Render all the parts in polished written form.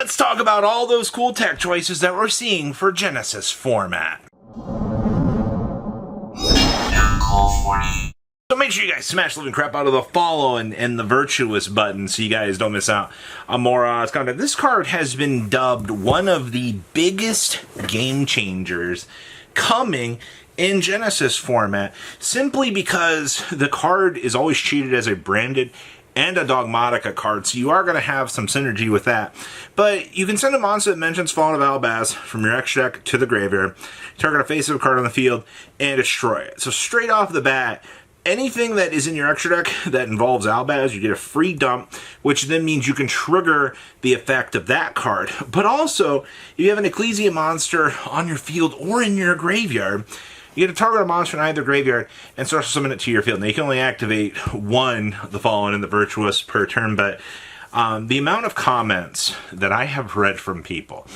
Let's talk about all those cool tech choices that we're seeing for Genesis format. So make sure you guys smash the living crap out of the follow and the virtuous button so you guys don't miss out on more content. This card has been dubbed one of the biggest game changers coming in Genesis format, simply because the card is always treated as a branded and a Dogmatika card, so you are going to have some synergy with that. But you can send a monster that mentions Fallen of Albaz from your extra deck to the graveyard, target a face-up card on the field, and destroy it. So straight off the bat, anything that is in your extra deck that involves Albaz, you get a free dump, which then means you can trigger the effect of that card. But also, if you have an Ecclesia monster on your field or in your graveyard, you get to target a monster in either graveyard and start to summon it to your field. Now, you can only activate one, the Fallen and the Virtuous, per turn, but the amount of comments that I have read from people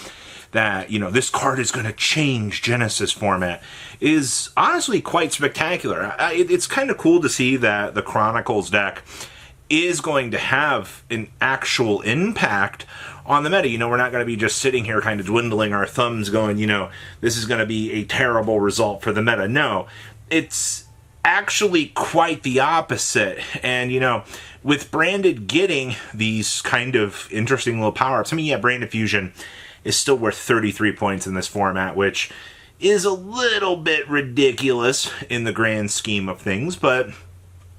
that, you know, this card is going to change Genesis format is honestly quite spectacular. It's kind of cool to see that the Chronicles deck is going to have an actual impact on the meta. You know, we're not going to be just sitting here kind of dwindling our thumbs going, you know, this is going to be a terrible result for the meta. No, it's actually quite the opposite. And, you know, with Branded getting these kind of interesting little power-ups, I mean, yeah, Branded Fusion is still worth 33 points in this format, which is a little bit ridiculous in the grand scheme of things, but,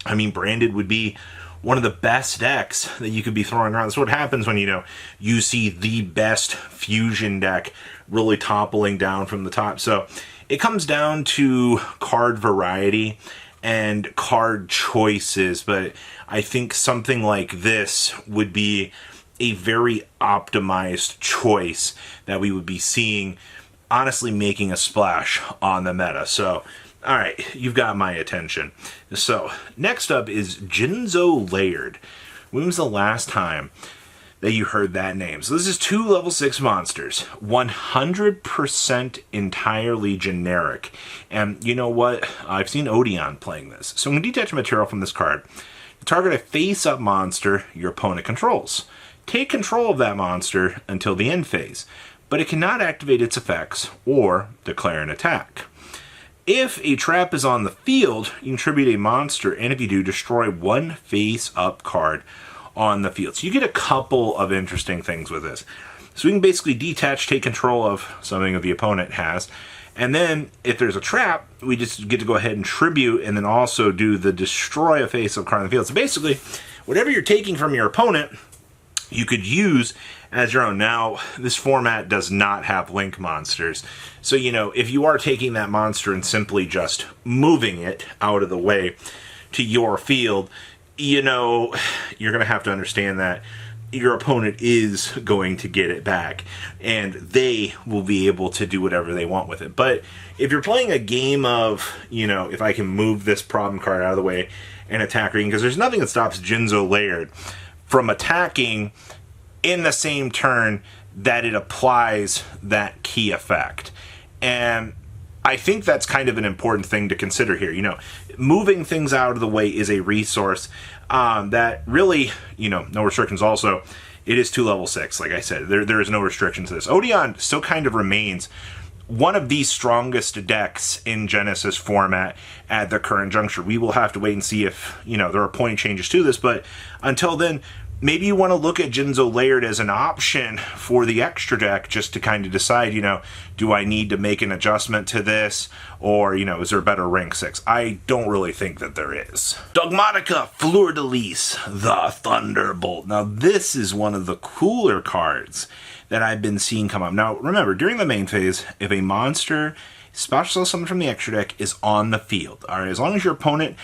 I mean, Branded would be one of the best decks that you could be throwing around. That's what happens when, you know, you see the best fusion deck really toppling down from the top. So it comes down to card variety and card choices, but I think something like this would be a very optimized choice that we would be seeing, honestly, making a splash on the meta. So, all right, you've got my attention. So, next up is Jinzo Layered. When was the last time that you heard that name? So this is 2 level 6 monsters, 100% entirely generic. And you know what? I've seen Odeon playing this. So I'm going to detach material from this card. Target a face-up monster your opponent controls. Take control of that monster until the end phase, but it cannot activate its effects or declare an attack. If a trap is on the field, you contribute a monster, and if you do, destroy 1 face-up card on the field. So you get a couple of interesting things with this. So we can basically detach, take control of something that the opponent has, and then if there's a trap, we just get to go ahead and tribute, and then also do the destroy a face-up card on the field. So basically, whatever you're taking from your opponent, you could use as your own. Now, this format does not have link monsters. So, you know, if you are taking that monster and simply just moving it out of the way to your field, you know, you're going to have to understand that your opponent is going to get it back, and they will be able to do whatever they want with it. But if you're playing a game of, you know, if I can move this problem card out of the way and attack Regan, because there's nothing that stops Jinzo Layered from attacking in the same turn that it applies that key effect. And I think that's kind of an important thing to consider here. You know, moving things out of the way is a resource that really, you know, no restrictions. Also, it is 2 level 6. Like I said, there is no restriction to this. Odeon still kind of remains one of the strongest decks in Genesis format at the current juncture. We will have to wait and see if, you know, there are point changes to this, but until then, maybe you want to look at Jinzo Layered as an option for the extra deck, just to kind of decide, you know, do I need to make an adjustment to this, or, you know, is there a better rank 6? I don't really think that there is. Dogmatika Fleurdelis, the Thunderbolt. Now, this is one of the cooler cards that I've been seeing come up. Now, remember, during the main phase, if a monster special summon from the extra deck is on the field, all right, as long as your opponent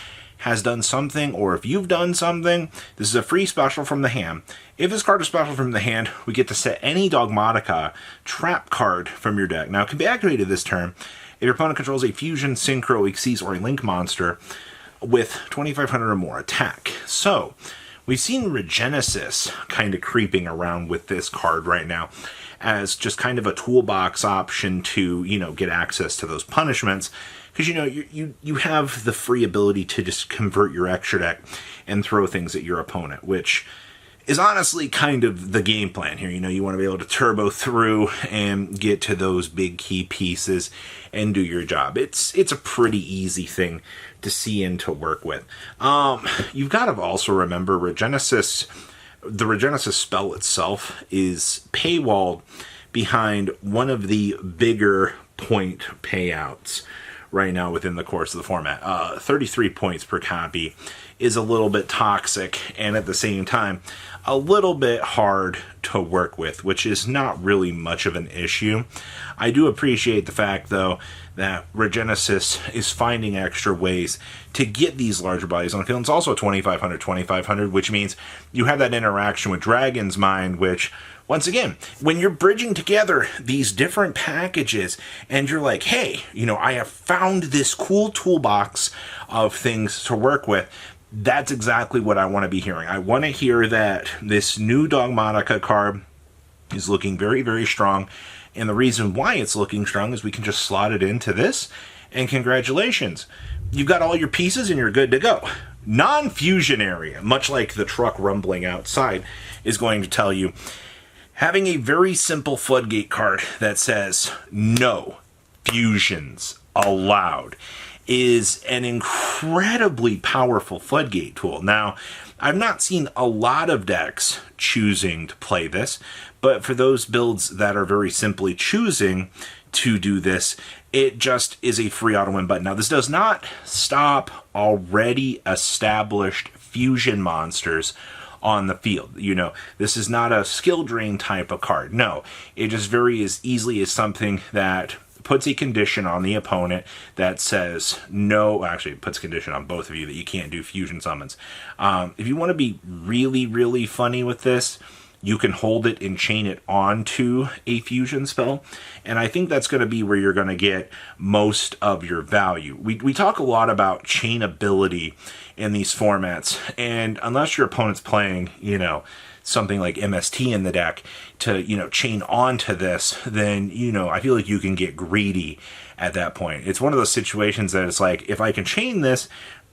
has done something, or if you've done something, this is a free special from the hand. If this card is special from the hand, we get to set any Dogmatika trap card from your deck. Now, it can be activated this turn if your opponent controls a Fusion, Synchro, Xyz, or a Link monster with 2,500 or more attack. So, we've seen Regenesis kind of creeping around with this card right now as just kind of a toolbox option to, you know, get access to those punishments. Because, you know, you have the free ability to just convert your extra deck and throw things at your opponent, which is honestly kind of the game plan here. You know, you want to be able to turbo through and get to those big key pieces and do your job. It's a pretty easy thing to see and to work with. You've got to also remember Regenesis. The Regenesis spell itself is paywalled behind one of the bigger point payouts right now within the course of the format. 33 points per copy is a little bit toxic and at the same time a little bit hard to work with, which is not really much of an issue. I do appreciate the fact, though, that Regenesis is finding extra ways to get these larger bodies on the field. It's also 2,500, which means you have that interaction with Dragon's Mind, which, once again, when you're bridging together these different packages and you're like, hey, you know, I have found this cool toolbox of things to work with, that's exactly what I want to be hearing. I want to hear that this new Dogmatika card is looking very, very strong. And the reason why it's looking strong is we can just slot it into this. And congratulations, you've got all your pieces and you're good to go. Non-fusion area, much like the truck rumbling outside, is going to tell you, having a very simple floodgate card that says no fusions allowed is an incredibly powerful floodgate tool. Now, I've not seen a lot of decks choosing to play this, but for those builds that are very simply choosing to do this, it just is a free auto win button. Now, this does not stop already established fusion monsters on the field. You know, this is not a skill drain type of card. No, it just very as easily as something that puts a condition on the opponent that says no. Actually, it puts a condition on both of you that you can't do fusion summons. If you want to be really, really funny with this, you can hold it and chain it onto a fusion spell. And I think that's going to be where you're going to get most of your value. We talk a lot about chainability in these formats. And unless your opponent's playing, you know, something like MST in the deck to, you know, chain onto this, then, you know, I feel like you can get greedy at that point. It's one of those situations that it's like, if I can chain this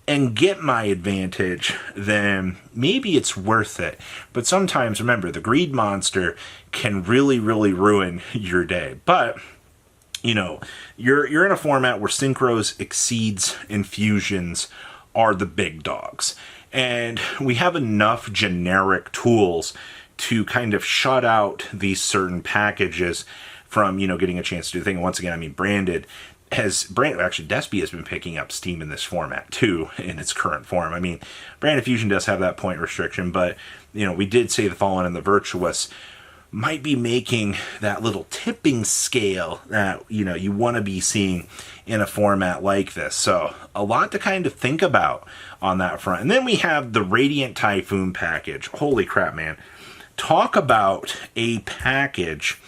and get my advantage, then maybe it's worth it. But sometimes, remember, the greed monster can really, really ruin your day. But, you know, you're in a format where synchros, exceeds, and fusions are the big dogs. And we have enough generic tools to kind of shut out these certain packages from, you know, getting a chance to do the thing. And once again, I mean, actually, Despy has been picking up steam in this format too, in its current form. I mean, Branded Fusion does have that point restriction, but, you know, we did say the Fallen and the Virtuous might be making that little tipping scale that, you know, you want to be seeing in a format like this. So a lot to kind of think about on that front. And then we have the Radiant Typhoon package. Holy crap, man. Talk about a package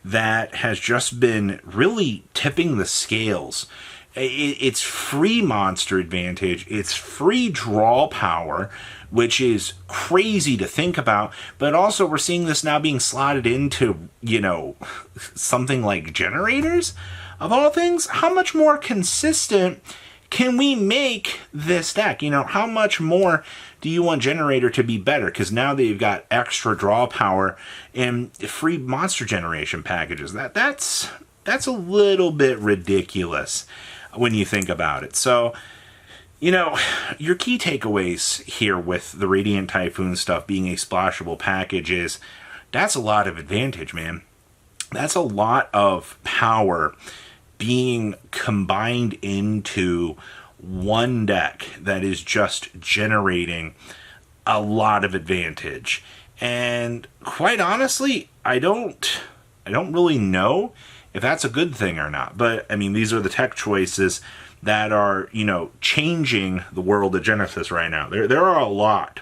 that has just been really tipping the scales. It's free monster advantage. It's free draw power, which is crazy to think about. But also we're seeing this now being slotted into, you know, something like generators, of all things. How much more consistent can we make this deck? You know, how much more do you want generator to be better? Because now that you've got extra draw power and free monster generation packages, that's a little bit ridiculous when you think about it. So, you know, your key takeaways here with the Radiant Typhoon stuff being a splashable package is that's a lot of advantage, man. That's a lot of power being combined into one deck that is just generating a lot of advantage. And quite honestly, I don't really know if that's a good thing or not. But I mean, these are the tech choices that are, you know, changing the world of Genesis right now. There are a lot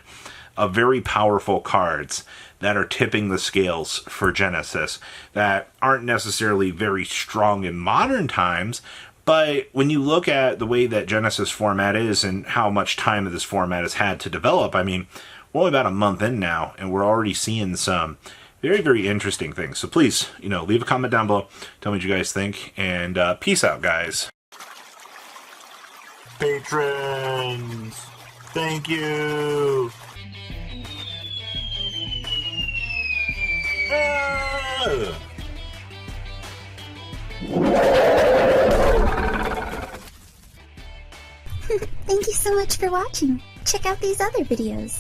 of very powerful cards that are tipping the scales for Genesis that aren't necessarily very strong in modern times. But when you look at the way that Genesis format is and how much time this format has had to develop, I mean, we're only about a month in now, and we're already seeing some very, very interesting things. So please, you know, leave a comment down below. Tell me what you guys think, and peace out, guys. Patrons, thank you. Thank you so much for watching. Check out these other videos.